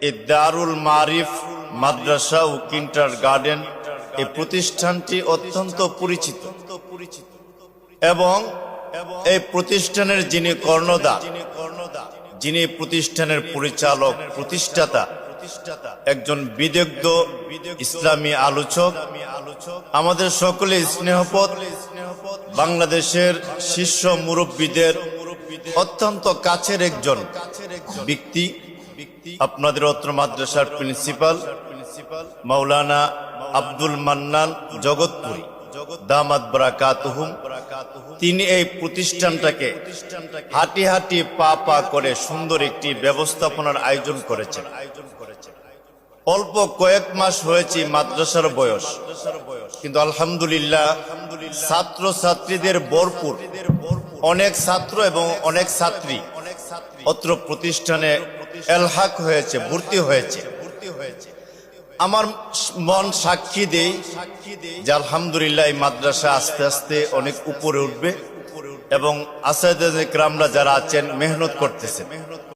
এই দারুল মারিফ মাদ্রাসা ও কিন্ডার গার্ডেন এই প্রতিষ্ঠানটি অত্যন্ত পরিচিত এবং এই প্রতিষ্ঠানের যিনি কর্ণধার, যিনি প্রতিষ্ঠানের পরিচালক প্রতিষ্ঠাতা, একজন বিদগ্ধ ইসলামী আলোচক, আমাদের সকলে স্নেহপদ বাংলাদেশের শীর্ষ মুরব্বীদের অত্যন্ত কাছের একজন ব্যক্তি, আপনাদের অত্র মাদ্রাসার প্রিন্সিপাল মাওলানা আব্দুল মান্নান জগৎপুরী দামাত বারাকাতুহুম। তিনি এই প্রতিষ্ঠানটাকে হাঁটি হাঁটি পা পা করে সুন্দর একটি ব্যবস্থাপনার আয়োজন করেছেন। অল্প কয়েক মাস হয়েছে মাদ্রাসার বয়স, কিন্তু আলহামদুলিল্লাহ ছাত্র ছাত্রীদের ভরপুর, অনেক ছাত্র এবং অনেক ছাত্রী অত্র প্রতিষ্ঠানে এলহাক হয়েছে, ভর্তি হয়েছে। আমার মন সাক্ষী দেই যে আলহামদুলিল্লাহ এই মাদ্রাসা আস্তে আস্তে অনেক উপরে উঠবে এবং আসাদে কেরামরা যারা আছেন মেহনত করতেছেন।